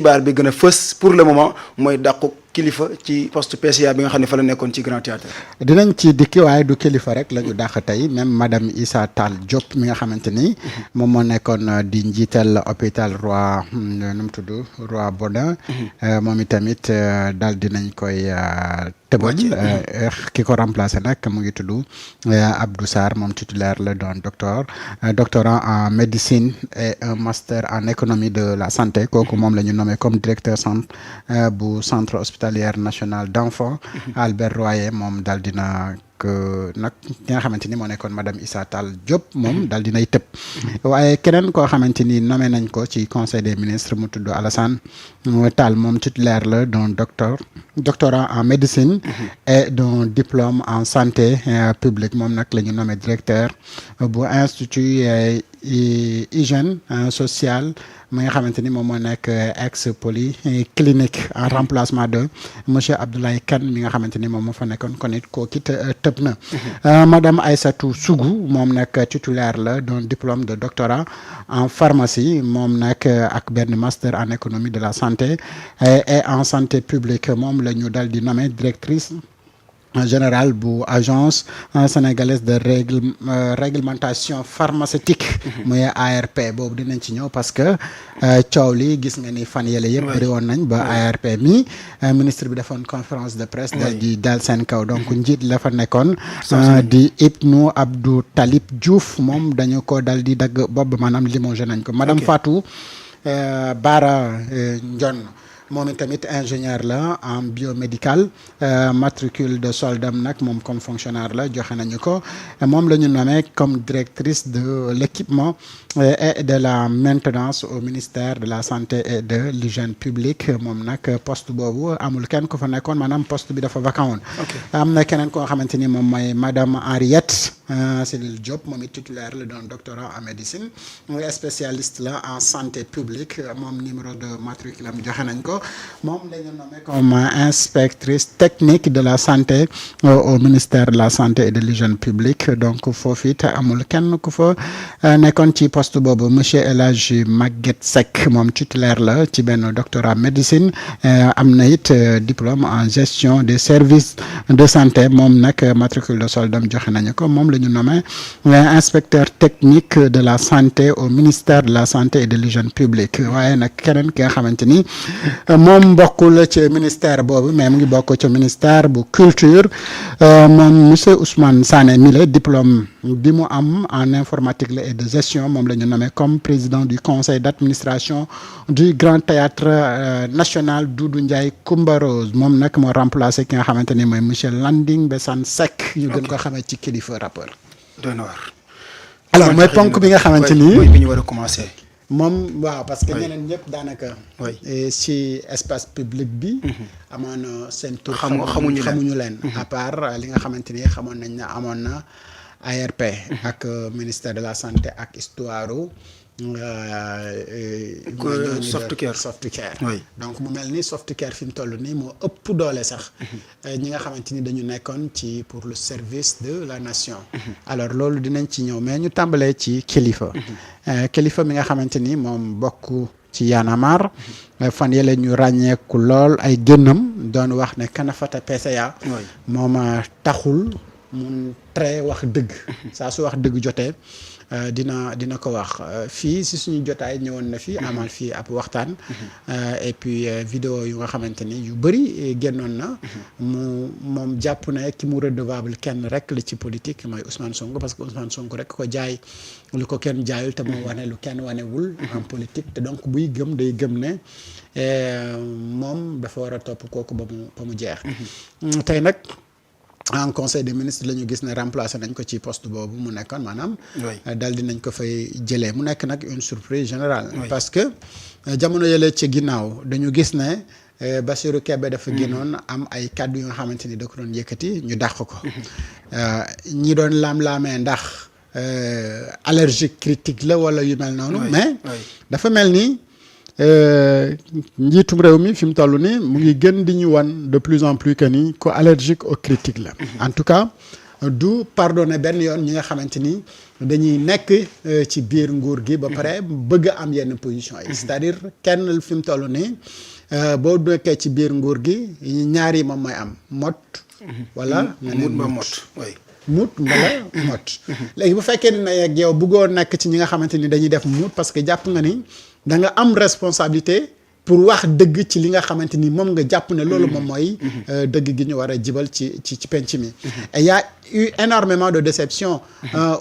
xibaar bi gën a fës pour le moment mooy dàqu kilifa ci poste PCA bi nga xam ne fa la nekkoon ci Grand Théâtre. dinañ ci dikki waaye du kilifa rek la ñu dàq tey même madame Issa Tall Diop mi nga xamante ni moom moo nekkoon di njiital hôpital Roi nu mu tudd Roi Baudouin moom itamit daal dinañ koy tëbal ki ko remplacé nag mu ngi tudd Abdou Sarr moom titulaire la doon doctorant en médecine et un master en économie de la santé kooku moom la ñu nommé comme directeur bu centre hospitalier national d'enfants Albert Royer moom daal dina nag ki nga xamante ni moo nekkoon madame Issa Tall Diop moom daal dinay tëb waaye keneen koo xamante ni nommé nañ ko ci conseil des ministres mu tudd Alassane Tall moom titulaire la d'un doctorat en médecine et d'un diplôme en santé publique moom nag la ñu nommé directeur bu institut hygiène sociale mi nga xamante ni moom moo nekk ex polyclinique en remplacement de monsieur Abdoulaye Kane mi nga xamante ni moom moo fa nekkoon kon it kooku tëb na madame Aïssatou Sougou moom nag titulaire la d'un diplôme de doctorat en pharmacie moom nag ak benn master en économie de la santé et en santé publique moom la ñu dal di nommer directrice générale bu agence sénégalaise de réglementation pharmaceutique muy ARP boobu dinañ ci ñëw parce que coow li gis nga ni fan yële yëpp bëri woon nañ ba ARP mi ministre bi defoon conférence de presse dal di dal seen kaw donc njiit la fa nekkoon di Ibnou Abdou Talib Diouf moom dañu ko dal di dagg bopp maanaam limogé nañ ko madame Fatou Bara Ndione moom itamit ingénieur la en biomédical matricule de soldam nag moom comme fonctionnaire la joxe nañu ko moom la ñu nommé comme directrice de l'équipement et de la maintenance au ministère de la santé et de l'hygiène publique moom nag poste boobu amul kenn ku fa nekkoon maanaam poste bi dafa vacant woon am na keneen koo xamante ni moom mooy madame Henriette Céline Diop moom it titulaire la d'un doctorat en médecine muy spécialiste la en santé publique moom numéro de matricule am joxe nañ ko moom la ñu nommé comme inspectrice technique de la santé au ministère de la santé et de l'hygiène publique donc foofu it amul kenn ku fa nekkoon ci poste boobu monsieur El Hadji Maguette Seck moom titulaire la ci benn doctorat médecine am na it diplôme en gestion des services de santé moom nag matricule de soldam joxe nañu ko moom la ñu nommé inspecteur technique de la santé au ministère de la santé et de l'hygiène publique waaye nag keneen ki nga xamante ni moom bokkul ci ministère boobu mais mu ngi bokk ci ministère bu culture moom monsieur Ousmane Sané Mile diplôme bi mu am en informatique la et de gestion moom la ñu nommé comme président du conseil d'administration du Grand Théâtre national Doudou Ndiaye Coumba Rose moom nag moo remplacé ki nga xamante ni mooy monsieur Landing Bessane Seck ñu gën ko xamee ci kilifa rappeur. alors mooy ponk bi nga xamante ni bi ñu war a commencer. moom waaw parce que ñeneen ñëpp daanaka. ci espace public bi. amoon na seen tur. xamuñu leen. à part li nga xamante ni xamoon nañ ne amoon na ARP. ak ministère de la santé ak histoire. Softcare donc mu mel ni Softcare fi mu toll nii moo ëpp doole sax. ñi nga xamante ni dañu nekkoon ci pour le service de la nation. alors loolu dinañ ci ñëw mais ñu tàmbalee ci kilifa. kilifa mi nga xamante ni moom bokk ci Y'en a marre fan yële ñu ràññeeku lool ay génnam doon wax ne Kanafata PCA moom taxul mun très wax dëgg saa su wax dëgg jotee dina ko wax fii si suñu jotaay ñëwoon na fi amal fii ab waxtaan et puis vidéo yu nga xamante ni yu bëri génnoon na moom jàpp na ki mu redevable kenn rek la ci politique mooy Ousmane Sonko parce que Ousmane Sonko rek ko jaay lu ko kenn jaayul te moo wane lu kenn wanewul en politique te donc buy gëm day gëm ne moom dafa war a topp kooku ba mu jeex tey nag en conseil des ministres la ñu gis ne remplacé nañ ko ci poste boobu mu nekkoon maanaam daal di nañ ko fay jëlee mu nekk nag une surprise générale parce que jamono yële ci ginnaaw dañu gis ne Bassirou Kébé dafa génnoon am ay kàddu yu nga xamante ni da ko doon yëkkati ñu dàq ko ñi doon laam-laamee ndax allergique critique la wala yu mel noonu mais dafa mel ni njiitum réew mi fi mu toll nii mu ngi gën di ñu wan de plus en plus que ni ko allergique aux critiques la en tout cas du pardonner benn yoon ñi nga xamante ni dañuy nekk ci biir nguur gi ba pare bëgg a am yenn position yi c'est-à-dire kenn fi mu toll nii boo nekkee ci biir nguur gi ñaar yi moom mooy am mot wala mut ba mot oui mut mbala mot léegi bu fekkee ne nag yow bëggoo nekk ci ñi nga xamante ni dañuy def mut parce que jàpp nga ni da nga am responsabilité pour wax dëgg ci li nga xamante ni moom nga jàpp ne loolu moom mooy dëgg gi ñu war a jibal ci penc mi et y a eu énormément de déception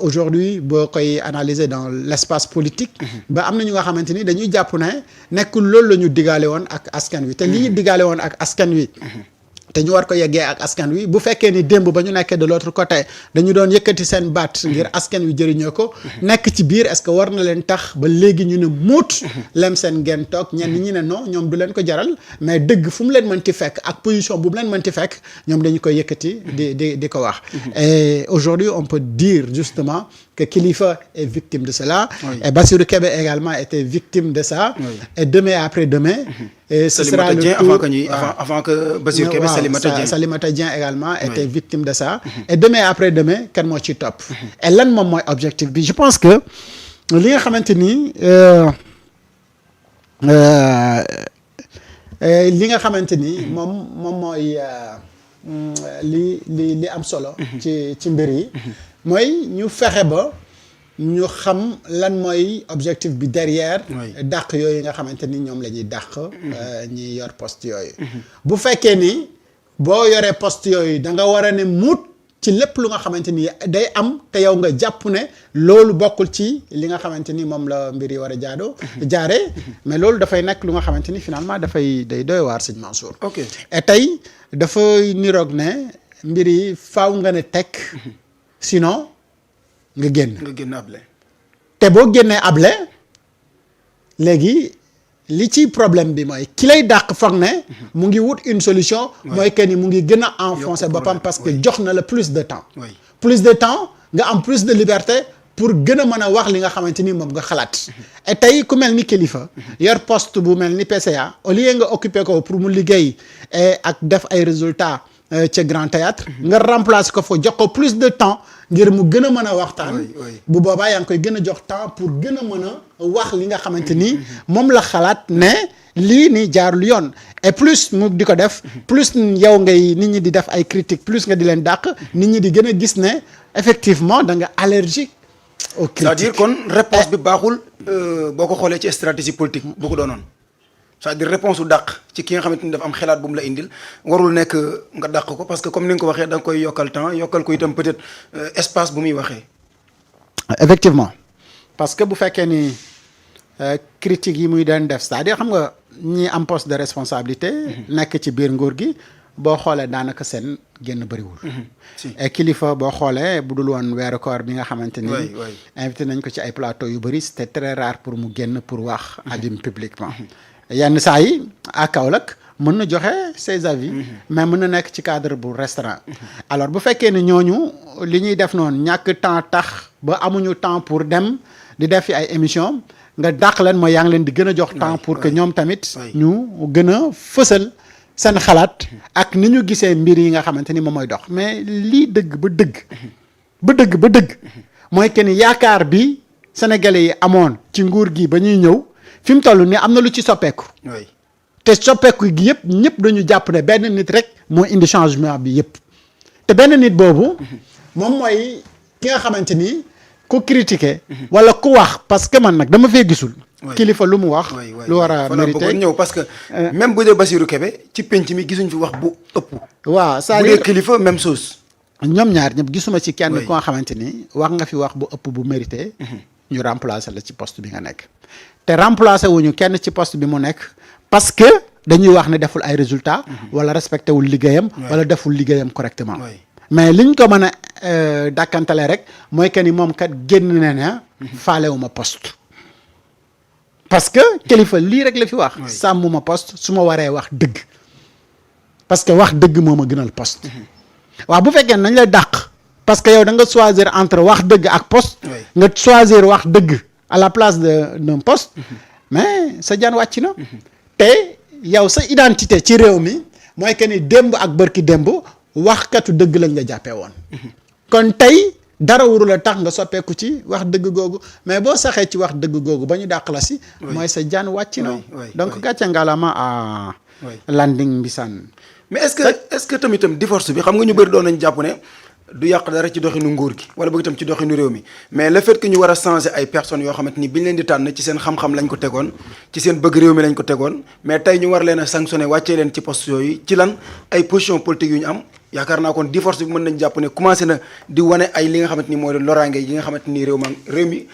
aujourd'hui boo koy analyser dans l'espace politique ba am na ñu nga xamante ni dañuy jàpp ne nekkul loolu la ñu digaale woon ak askan wi te li ñu digaale woon ak askan wi te ñu war ko yeggee ak askan wi bu fekkee ni démb ba ñu nekkee de l'autre côté dañu doon yëkkati seen baat ngir askan wi jëriñoo ko nekk ci biir est-ce que war na leen tax ba léegi ñu ne muut lem seen ngeen toog ñenn ñi ne non ñoom du leen ko jaral mais dëgg fu mu leen mënti fekk ak position bu mu leen mënti fekk ñoom dañu koy yëkkati di ko wax et aujourd'hui on peut dire justement que Kilifeu est victime de cela et Bassirou Kébé également était victime de ça et demain et après-demain et ce sera le tour avant que Bassirou Kébé Salimata Dieng également était victime de ça et demain et après-demain kan moo ci topp et lan moom mooy objectif bi je pense que li nga xamante ni moom mooy li am solo ci mbir yi mooy ñu fexe ba ñu xam lan mooy objectif bi derrière dàq yooyu nga xamante ni ñoom la ñuy dàq ñi yor poste yooyu bu fekkee ni boo yoree poste yooyu da nga war a ne muut ci lépp lu nga xamante ni day am te yow nga jàpp ne loolu bokkul ci li nga xamante ni moom la mbir yi war a jaaree mais loolu dafay nekk lu nga xamante ni finalement day doy waar sëñ Mansour. ok et tey dafay niroog ne mbir yi faaw nga ne teg sinon nga génn able te boo génnee able léegi li ci problème bi mooy ki lay dàq foog ne mu ngi wut une solution mooy que ni mu ngi gën a enfoncer boppam parce que jox na la plus de temps nga am plus de liberté pour gën a mën a wax li nga xamante ni moom nga xalaat et tey ku mel ni Kilifeu yor poste bu mel ni PCA au lieu nga occuper ko pour mu liggéey ak def ay résultats ca Grand Théâtre nga remplacer ko fa jox ko plus de temps ngir mu gën a mën a waxtaan bu boobaa yaa ngi koy gën a jox temps pour gën a mën a wax li nga xamante ni moom la xalaat ne lii nii jaarul yoon et plus mu di ko def plus yow ngay nit ñi di def ay critiques plus nga di leen dàq nit ñi di gën a gis ne effectivement da nga allergique aux critiques. c'est-à-dire kon réponse bi baaxul boo ko xoolee ci stratégie politique bu ko doonoon c'est-à-dire réponse u dàq ci ki nga xamante ni dafa am xalaat bu mu la indil warul nekk nga dàq ko parce que comme ni nga ko waxee da nga koy yokkal temps yokkal ko itam peut-être espace bu muy waxee. effectivement parce que bu fekkee ni critiques yi muy doon def c'est-à-dire xam nga ñi am poste de responsabilité. nekk ci biir nguur gi boo xoolee daanaka seen génn bëriwul. et Kilifeu boo xoolee bu dul woon weeru koor bi nga xamante ni. invité nañ ko ci ay plateau yu bëri c'était très rare pour mu génn pour wax adim publiquement yenn saa yi à Kaolack mën na joxe ses avis mais mën na nekk ci cadre bu restaurant alors bu fekkee ne ñooñu li ñuy def noonu ñàkk temps tax ba amuñu temps pour dem di def fi ay émission nga dàq leen mooy yaa ngi leen di gën a jox temps pour que ñoom tamit ñu gën a fësal seen xalaat ak ni ñu gisee mbir yi nga xamante ni moom mooy dox mais lii dëgg ba dëgg mooy que ni yaakaar bi sénégalais yi amoon ci nguur gi ba ñuy ñëw fi mu toll nii am na lu ci soppeeku te soppeeku gi yëpp ñëpp dañu jàpp ne benn nit rek moo indi changement bi yëpp te benn nit boobu moom mooy ki nga xamante ni ku critiquer wala ku wax parce que man nag dama fee gisul Kilifeu lu mu wax lu war a mérité ñëw parce que même bu dee Bassirou Kébé ci penc mi gisuñ fi wax bu ëpp waaw bu dee Kilifeu même chose ñoom ñaar ñëpp gisuma ci kenn ku nga xamante ni wax nga fi wax bu ëpp bu mérité ñu remplacer la ci poste bi nga nekk te remplacer wuñu kenn ci poste bi mu nekk parce que dañuy wax ne deful ay résultats wala respecté wul liggéeyam wala deful liggéeyam correctement mais liñ ko mën a dàkkantale rek mooy que ni moom kat génn na ne faalewuma poste parce que Kilifeu lii rek la fi wax sàmmuma poste su ma waree wax dëgg parce que wax dëgg moo ma gënal poste waaw bu fekkee nañ la dàq parce que yow da nga choisir entre wax dëgg ak poste nga choisir wax dëgg à la place d'un poste mais sa jaan wàcc na te yow sa identité ci réew mi mooy que ni démb ak bërki démb waxkatu dëgg lañ la jàppee woon kon tey dara warul a tax nga soppeeku ci wax dëgg googu mais boo saxee ci wax dëgg googu ba ñu dàq la si. mooy sa jaan wàcc na. donc gàcce ngalaama à Landing Mbissane. mais est-ce que tamitam divorce bi xam nga ñu bëri doon nañ jàpp ne du yàq dara ci doxinu nguur gi wala bëgg itam ci doxinu réew mi mais le fait que ñu war a changer ay personnes yoo xamante ni bi ñu leen di tànn ci seen xam-xam lañ ko tegoon ci seen bëgg réew mi lañ ko tegoon mais tey ñu war leen a sanctionné wàccee leen ci poste yooyu ci lan ay position politique yu ñu am yaakaar naa kon divorce bi mën nañ jàpp ne commencé na di wane ay li nga xamante ni mooy loraange yi nga xamante ni réew mi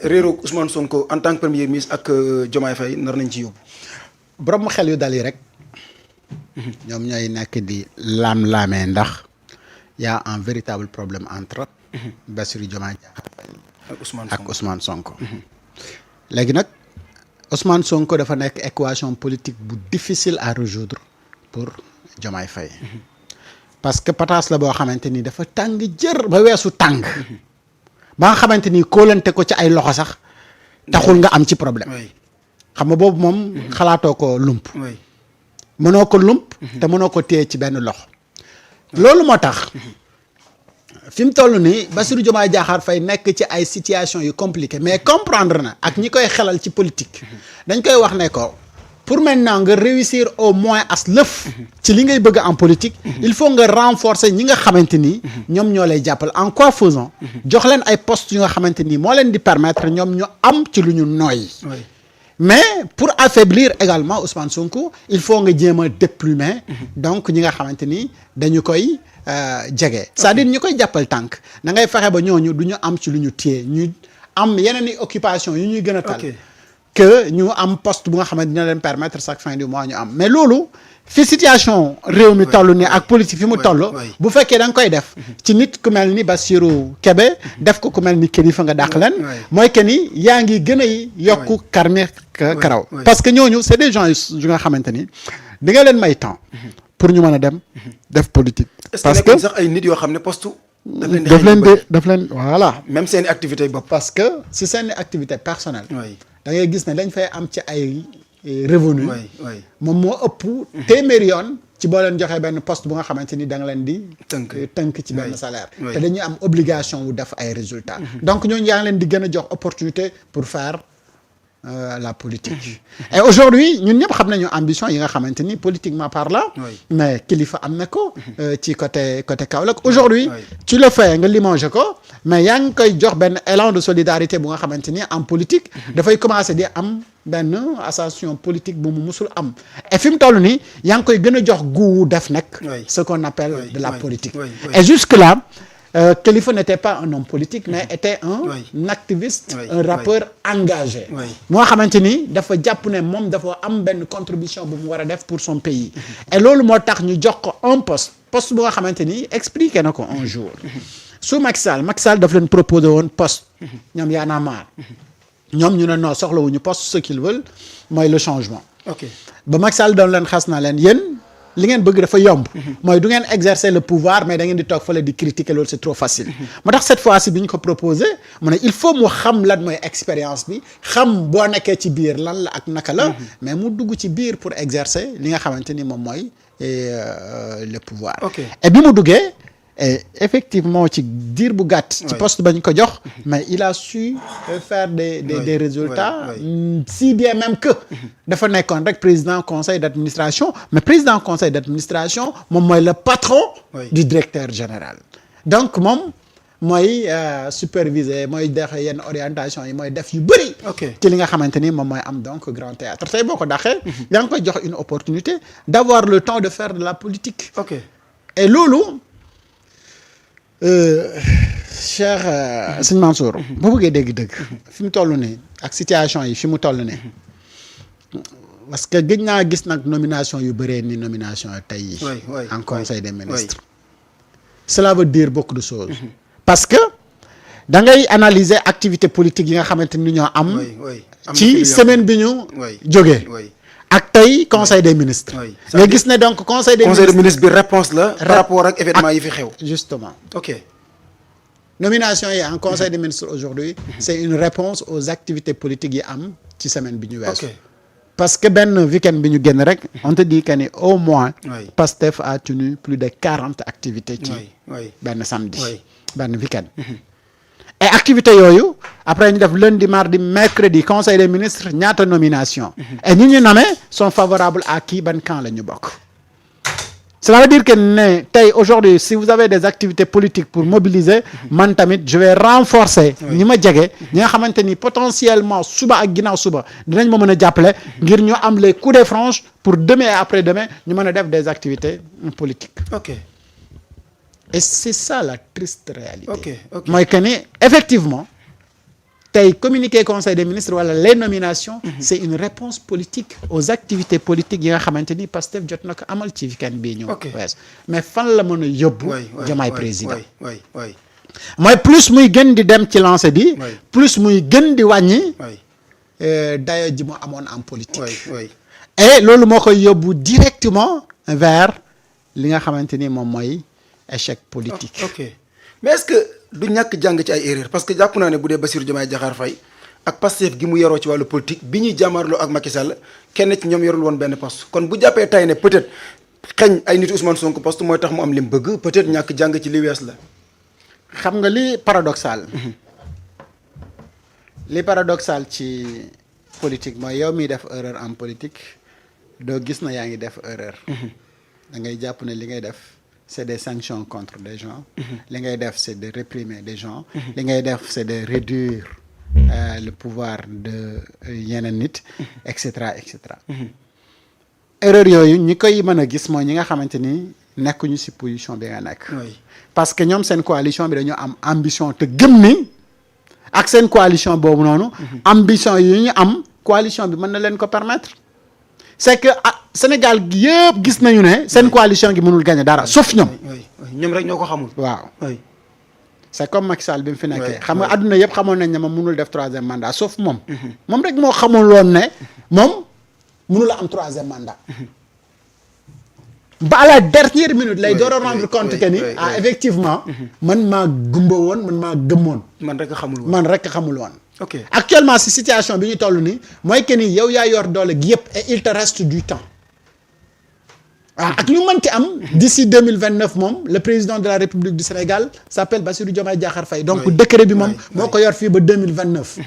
réeru Ousmane Sonko en tant que premier ministre ak Diomaye Faye nar nañ ci yóbbu. borom xel yu dal yi rek ñoom ñooy nekk di laam-laamee ndax y a un véritable problème entre Bassirou Diomaye Diakhar Faye ak Ousmane Sonko. léegi nag Ousmane Sonko dafa nekk équation politique bu difficile à résoudre pour Diomaye Faye parce que pataas la boo xamante ni dafa tàng jër ba weesu tàng ba nga xamante ni kóolante ko ci ay loxo sax taxul nga am ci problème xam nga boobu moom xalaatoo ko lump mënoo ko lump te mënoo ko téye ci benn loxo loolu moo tax fi mu toll nii Bassirou Diomaye Diakhar Faye nekk ci ay situation yu compliquées mais comprendre na ak ñi koy xelal ci politique dañ koy wax ne ko pour maintenant nga réussir au moins as lëf ci li ngay bëgg en politique il faut nga renforcer ñi nga xamante ni ñoom ñoo lay jàppal en quoi faisant jox leen ay postes yu nga xamante ni moo leen di permettre ñoom ñu am ci lu ñu nooy mais pour affaiblir également Ousmane Sonko il faut nga jéem a déplumer donc ñi nga xamante ni dañu koy jege c'est-à-dire ñu koy jàppal tànk da ngay fexe ba ñooñu du ñu am ci lu ñu téye ñu am yeneen i occupation yu ñuy gën a tal que ñu am poste bu nga xamante dina leen permettre chaque fin du mois ñu am mais loolu fi situation réew mi toll ni ak politique fi mu toll bu fekkee da nga koy def ci nit ku mel ni Bassirou Kébé def ko ku mel ni Kilifeu nga dàq leen mooy que ni yaa ngi gën a yokku karmi karaw parce que ñooñu c'est des gens yu nga xamante ni di nga leen may temps pour ñu mën a dem def politique parce que sax ay nit yoo xam ne poste daf leen voilà même seeni activité bopp parce que si seeni activité personnelle da ngay gis ne dañ fay am ci ay revenu moom moo ëpp téeméeri yoon ci boo leen joxee benn poste bu nga xamante ni da nga leen di tënk ci benn salaire te dañuy am obligation wu def ay résultats donc ñooñu yaa ngi leen di gën a jox opportunité pour faire la politique et aujourd'hui ñun ñëpp xam nañu ambition yi nga xamante ni politiquement parlant mais Kilifeu am na ko ci côté Kaolack aujourd'hui tu le fais nga limogé ko mais yaa ngi koy jox benn élan de solidarité bu nga xamante ni en politique dafay commencer di am benn ascension politique bu mu musul am et fi mu toll nii yaa ngi koy gën a jox goût def nag ce qu'on appelle de la politique et jusque là Kilifeu n'était pas un homme politique mais était un activiste un rappeur engagé moo xamante ni dafa jàpp ne moom dafa am benn contribution bu mu war a def pour son pays et loolu moo tax ñu jox ko un poste bu nga xamante ni expliqué na ko un jour su Macky Sall daf leen proposé woon poste ñoom Y'en a marre ñoom ñu ne non soxlawuñu poste ce qu'ils veulent mooy le changement ba Macky Sall doon leen xas na leen yéen li ngeen bëgg dafa yomb mooy du ngeen exercer le pouvoir mais da ngeen di toog fële di critiquer loolu c'est trop facile moo tax cette fois-ci bi ñu ko proposé mu ne il faut mu xam lan mooy expérience bi xam boo nekkee ci biir lan la ak naka la mais mu dugg ci biir pour exercer li nga xamante ni moom mooy le pouvoir et bi mu duggee et effectivement ci diir bu gàtt ci poste bañ ko jox mais il a su faire des résultats si bien même que dafa nekkoon rek président conseil d'administration mais président conseil d'administration moom mooy le patron du directeur général donc moom mooy superviser mooy def yenn orientation yi mooy def yu bëri ci li nga xamante ni moom mooy am donc grand théâtre tey boo ko daxee yaa ngi koy jox une opportunité d'avoir le temps de faire de la politique et loolu cher sëñ Mansour boo bëggee dégg-dëgg fi mu toll nii ak situation yi fi mu toll nii parce que gëj naa gis nag nomination yu bëree ni nomination tey yi en conseil des ministres cela veut dire beaucoup de choses parce que da ngay analyser activité politique yi nga xamante ni ñoo am ci semaine bi ñu jógee ak tey conseil des ministres nga gis ne donc conseil des ministres bi réponse la par rapport ak événement yi fi xew justement nomination yi en conseil des ministres aujourd'hui c'est une réponse aux activités politiques yi am ci semaine bi ñu weesu parce que benn week-end bi ñu génn rek on te dit que ni au moins Pastef a tenu plus de 40 activités ci benn samedi benn week-end. Et activité yooyu après ñu def lundi mardi mercredi conseil des ministres ñaata nomination et ñi ñu nommé sont favorables à qui ban camp la ñu bokk. Cela veut dire que ne tey aujourd'hui si vous avez des activités politiques pour mobiliser man tamit je vais renforcer ñi ma jege ñi nga xamante ni potentiellement suba ak ginnaaw suba dinañ ma mën a jàppale ngir ñu am les coups de franche pour demain et après demain ñu mën a def des activités politiques. ok Et c'est ça la triste réalité. ok mooy que ni effectivement tey communiqué conseil des ministres wala les nominations. C'est une réponse politique aux activités politiques yi nga xamante ni Pastef jot na ko amal ci week-end bii ñu wees mais fan la mën a yóbbu Diomaye président mooy plus muy gën di dem ci lancé bi plus muy gën di wàññi dayo ji mu amoon en politique et loolu moo koy yóbbu directement vers li nga xamante ni moom mooy échec politique. ok mais est-ce que du ñàkk jàng ci ay erreur parce que jàpp naa ne bu dee Bassirou Diomaye Diakhar Faye ak Pastef gi mu yaroo ci wàllu politique bi ñuy jàmmaarloo ak Macky Sall kenn ci ñoom yorul woon benn poste kon bu jàppee tay ne peut-être xeñ ay nit Ousmane Sonko poste mooy tax mu am li mu bëgg peut-être ñàkk jàng ci li wees la. xam nga li paradoxal. li paradoxal ci politique mooy yow miy def erreur en politique doo gis na yaa ngi def erreur. da ngay jàpp ne li ngay def. C'est des sanctions contre des gens. li ngay def c'est de réprimer des gens. li ngay def c'est de réduire le pouvoir de yeneen nit. et cetera et cetera. erreur yooyu ñi koy mën a gis mooy ñi nga xamante ni nekkuñu ci position bi nga nekk. parce que ñoom seen coalition bi dañoo am ambition te gëm ni ak seen coalition boobu noonu. ambition yu ñu am coalition bi mën na leen ko permettre. c'est que Sénégal gi yëpp gis nañu ne seen coalition gi mënul gagner dara sauf ñoom. ñoom rek ñoo ko xamul. waaw c'est comme Macky Sall bi mu fi nekkee. xam nga adduna yëpp xamoon nañ ne moom mënul def troisième mandat sauf moom. moom rek moo xamul woon ne moom mënul a am troisième mandat. ba à la dernière minute lay door a rendre compte que ni effectivement. man maa gumba woon man maa gëmmoon. man rek xamul woon man rek xamul woon. ok actuellement si situation bi ñu toll nii mooy que ni yow yaa yor doole gi yëpp et il te reste du temps. ak lu mënti am d'ici 2029 moom le président de la République du Sénégal s'appelle Bassirou Diomaye Diakhar Faye donc décret bi moom moo ko yor fii ba 2029